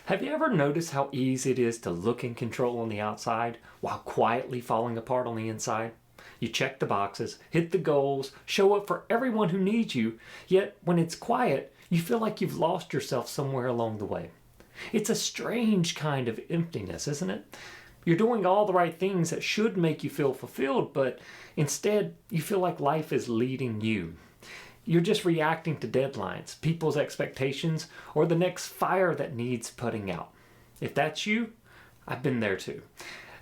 Have you ever noticed how easy it is to look in control on the outside while quietly falling apart on the inside? You check the boxes, hit the goals, show up for everyone who needs you, yet when it's quiet, you feel like you've lost yourself somewhere along the way. It's a strange kind of emptiness, isn't it? You're doing all the right things that should make you feel fulfilled, but instead you feel like life is leading you. You're just reacting to deadlines, people's expectations, or the next fire that needs putting out. If that's you, I've been there too.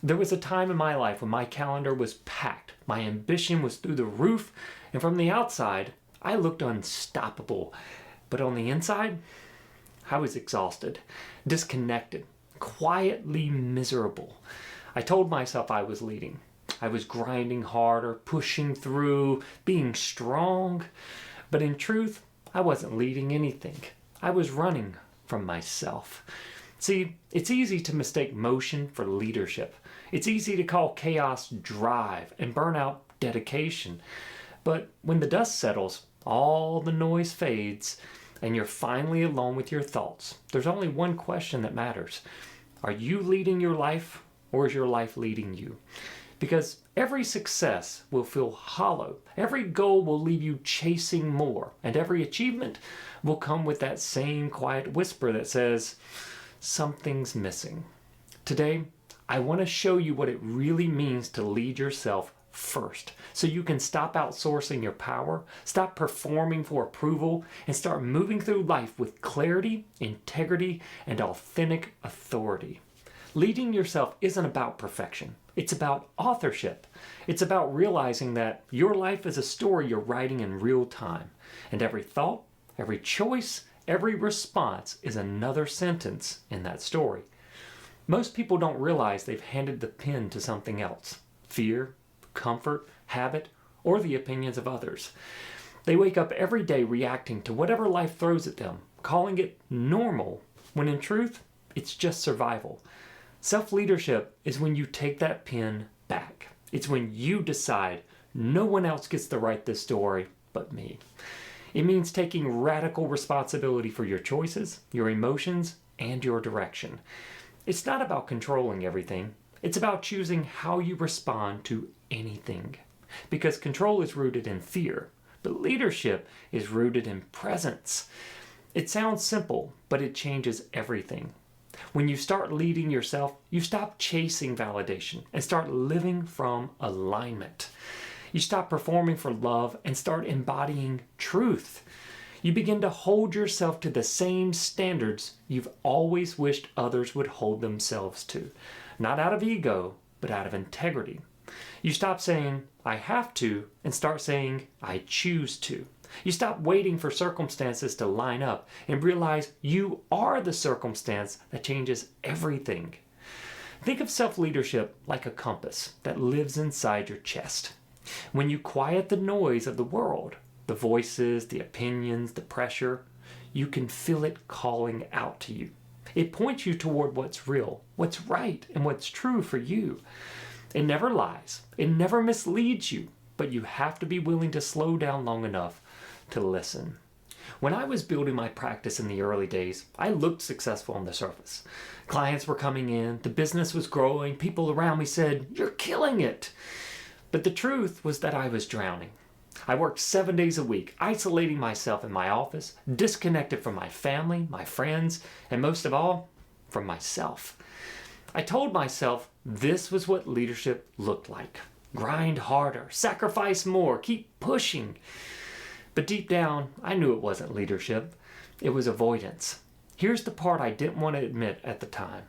There was a time in my life when my calendar was packed, my ambition was through the roof, and from the outside, I looked unstoppable. But on the inside, I was exhausted, disconnected, quietly miserable. I told myself I was leading. I was grinding harder, pushing through, being strong. But in truth, I wasn't leading anything. I was running from myself. See, it's easy to mistake motion for leadership. It's easy to call chaos drive and burnout dedication. But when the dust settles, all the noise fades, and you're finally alone with your thoughts, there's only one question that matters. Are you leading your life, or is your life leading you? Because every success will feel hollow. Every goal will leave you chasing more. And every achievement will come with that same quiet whisper that says, something's missing. Today, I want to show you what it really means to lead yourself first, so you can stop outsourcing your power, stop performing for approval, and start moving through life with clarity, integrity, and authentic authority. Leading yourself isn't about perfection. It's about authorship. It's about realizing that your life is a story you're writing in real time. And every thought, every choice, every response is another sentence in that story. Most people don't realize they've handed the pen to something else. Fear, comfort, habit, or the opinions of others. They wake up every day reacting to whatever life throws at them, calling it normal, when in truth, it's just survival. Self-leadership is when you take that pen back. It's when you decide no one else gets to write this story but me. It means taking radical responsibility for your choices, your emotions, and your direction. It's not about controlling everything. It's about choosing how you respond to anything. Because control is rooted in fear, but leadership is rooted in presence. It sounds simple, but it changes everything. When you start leading yourself, you stop chasing validation and start living from alignment. You stop performing for love and start embodying truth. You begin to hold yourself to the same standards you've always wished others would hold themselves to. Not out of ego, but out of integrity. You stop saying, I have to, and start saying, I choose to. You stop waiting for circumstances to line up and realize you are the circumstance that changes everything. Think of self-leadership like a compass that lives inside your chest. When you quiet the noise of the world, the voices, the opinions, the pressure, you can feel it calling out to you. It points you toward what's real, what's right, and what's true for you. It never lies. It never misleads you, but you have to be willing to slow down long enough to listen. When I was building my practice in the early days, I looked successful on the surface. Clients were coming in, the business was growing, people around me said, "You're killing it." But the truth was that I was drowning. I worked 7 days a week, isolating myself in my office, disconnected from my family, my friends, and most of all, from myself. I told myself this was what leadership looked like. Grind harder, sacrifice more, keep pushing. But deep down, I knew it wasn't leadership. It was avoidance. Here's the part I didn't want to admit at the time.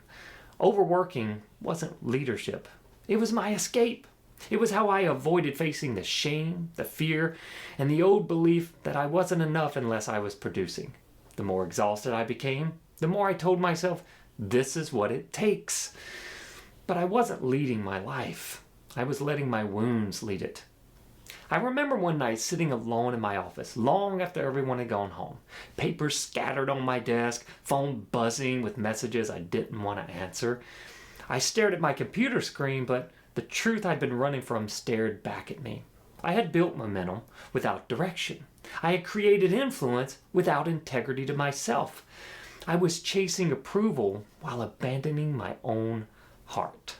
Overworking wasn't leadership. It was my escape. It was how I avoided facing the shame, the fear, and the old belief that I wasn't enough unless I was producing. The more exhausted I became, the more I told myself, this is what it takes. But I wasn't leading my life. I was letting my wounds lead it. I remember one night sitting alone in my office, long after everyone had gone home. Papers scattered on my desk, phone buzzing with messages I didn't want to answer. I stared at my computer screen, but the truth I'd been running from stared back at me. I had built momentum without direction. I had created influence without integrity to myself. I was chasing approval while abandoning my own heart.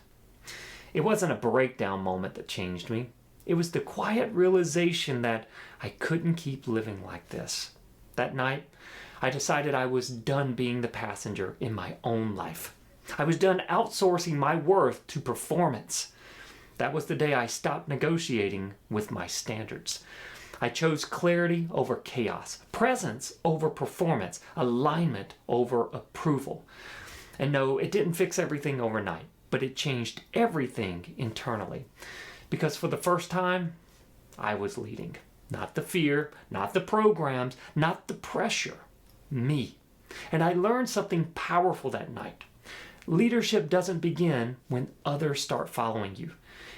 It wasn't a breakdown moment that changed me. It was the quiet realization that I couldn't keep living like this. That night, I decided I was done being the passenger in my own life. I was done outsourcing my worth to performance. That was the day I stopped negotiating with my standards. I chose clarity over chaos, presence over performance, alignment over approval. And no, it didn't fix everything overnight, but it changed everything internally. Because for the first time, I was leading. Not the fear, not the programs, not the pressure. Me. And I learned something powerful that night. Leadership doesn't begin when others start following you.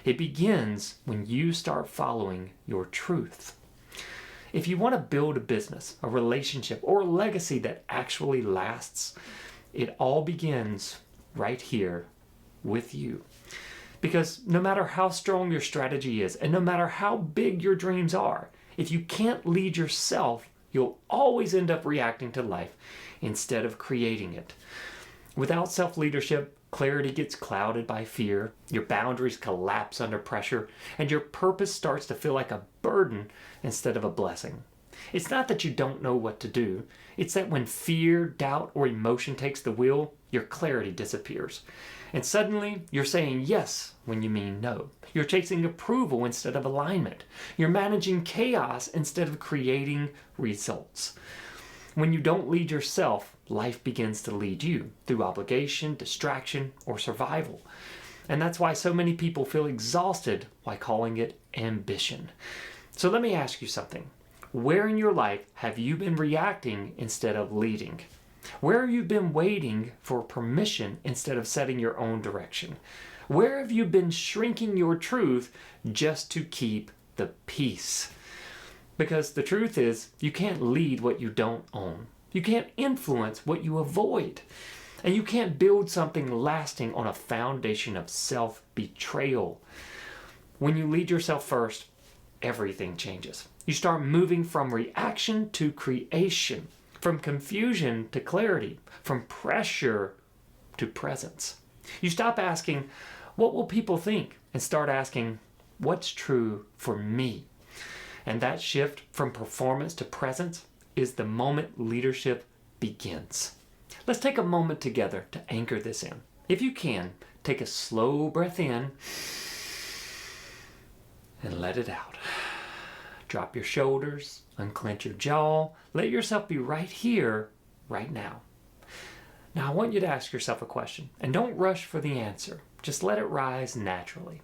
It begins when you start following your truth. If you want to build a business, a relationship, or a legacy that actually lasts, it all begins right here with you. Because no matter how strong your strategy is, and no matter how big your dreams are, if you can't lead yourself, you'll always end up reacting to life instead of creating it. Without self-leadership, clarity gets clouded by fear, your boundaries collapse under pressure, and your purpose starts to feel like a burden instead of a blessing. It's not that you don't know what to do, it's that when fear, doubt, or emotion takes the wheel, your clarity disappears. And suddenly, you're saying yes when you mean no. You're chasing approval instead of alignment. You're managing chaos instead of creating results. When you don't lead yourself, life begins to lead you through obligation, distraction, or survival. And that's why so many people feel exhausted while calling it ambition. So let me ask you something. Where in your life have you been reacting instead of leading? Where have you been waiting for permission instead of setting your own direction? Where have you been shrinking your truth just to keep the peace? Because the truth is, you can't lead what you don't own. You can't influence what you avoid. And you can't build something lasting on a foundation of self-betrayal. When you lead yourself first, everything changes. You start moving from reaction to creation, from confusion to clarity, from pressure to presence. You stop asking, what will people think? And start asking, what's true for me? And that shift from performance to presence is the moment leadership begins. Let's take a moment together to anchor this in. If you can, take a slow breath in and let it out. Drop your shoulders, unclench your jaw, let yourself be right here, right now. Now I want you to ask yourself a question, and don't rush for the answer. Just let it rise naturally.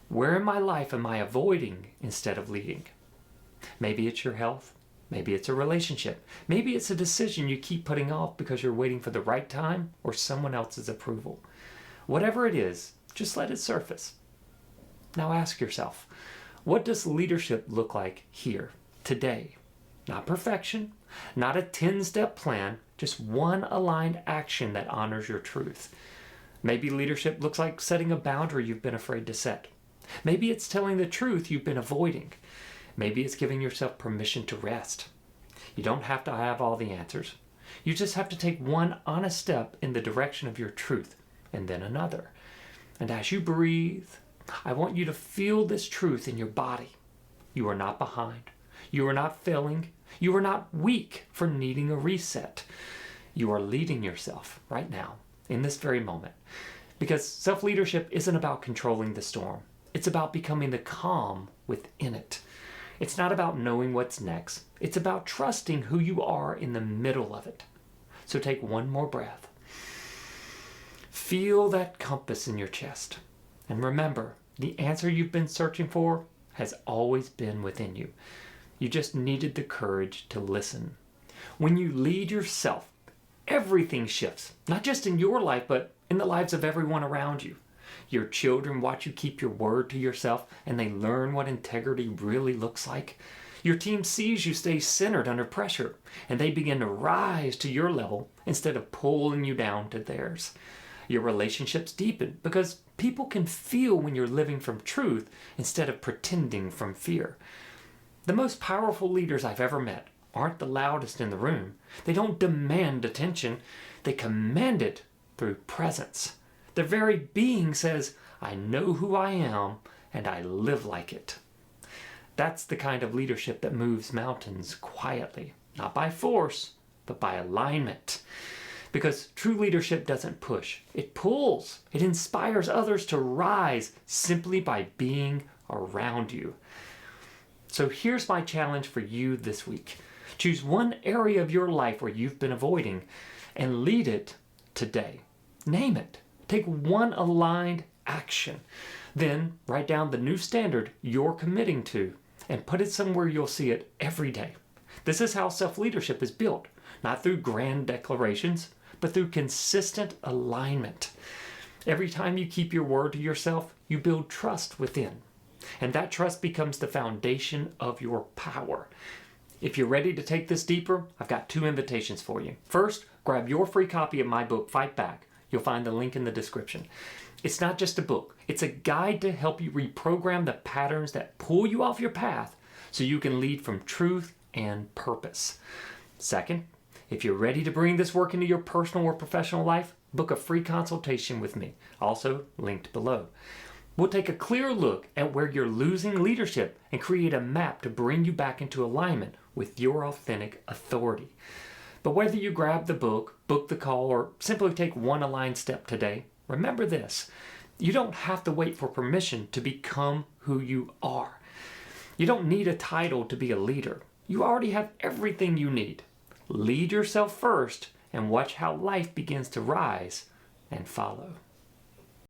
Where in my life am I avoiding instead of leading? Maybe it's your health. Maybe it's a relationship. Maybe it's a decision you keep putting off because you're waiting for the right time or someone else's approval. Whatever it is, just let it surface. Now ask yourself, what does leadership look like here, today? Not perfection, not a 10-step plan, just one aligned action that honors your truth. Maybe leadership looks like setting a boundary you've been afraid to set. Maybe it's telling the truth you've been avoiding. Maybe it's giving yourself permission to rest. You don't have to have all the answers. You just have to take one honest step in the direction of your truth, and then another. And as you breathe, I want you to feel this truth in your body. You are not behind. You are not failing. You are not weak for needing a reset. You are leading yourself right now, in this very moment. Because self-leadership isn't about controlling the storm. It's about becoming the calm within it. It's not about knowing what's next. It's about trusting who you are in the middle of it. So take one more breath. Feel that compass in your chest. And remember, the answer you've been searching for has always been within you. You just needed the courage to listen. When you lead yourself, everything shifts. Not just in your life, but in the lives of everyone around you. Your children watch you keep your word to yourself, and they learn what integrity really looks like. Your team sees you stay centered under pressure, and they begin to rise to your level instead of pulling you down to theirs. Your relationships deepen because people can feel when you're living from truth instead of pretending from fear. The most powerful leaders I've ever met aren't the loudest in the room. They don't demand attention. They command it through presence. Their very being says, I know who I am and I live like it. That's the kind of leadership that moves mountains quietly, not by force, but by alignment. Because true leadership doesn't push, it pulls. It inspires others to rise simply by being around you. So here's my challenge for you this week. Choose one area of your life where you've been avoiding and lead it today. Name it. Take one aligned action. Then write down the new standard you're committing to and put it somewhere you'll see it every day. This is how self-leadership is built, not through grand declarations, but through consistent alignment. Every time you keep your word to yourself, you build trust within. And that trust becomes the foundation of your power. If you're ready to take this deeper, I've got 2 invitations for you. First, grab your free copy of my book, Fight Back. You'll find the link in the description. It's not just a book. It's a guide to help you reprogram the patterns that pull you off your path so you can lead from truth and purpose. Second, if you're ready to bring this work into your personal or professional life, book a free consultation with me, also linked below. We'll take a clear look at where you're losing leadership and create a map to bring you back into alignment with your authentic authority. But whether you grab the book, book the call, or simply take one aligned step today, remember this: you don't have to wait for permission to become who you are. You don't need a title to be a leader. You already have everything you need. Lead yourself first and watch how life begins to rise and follow.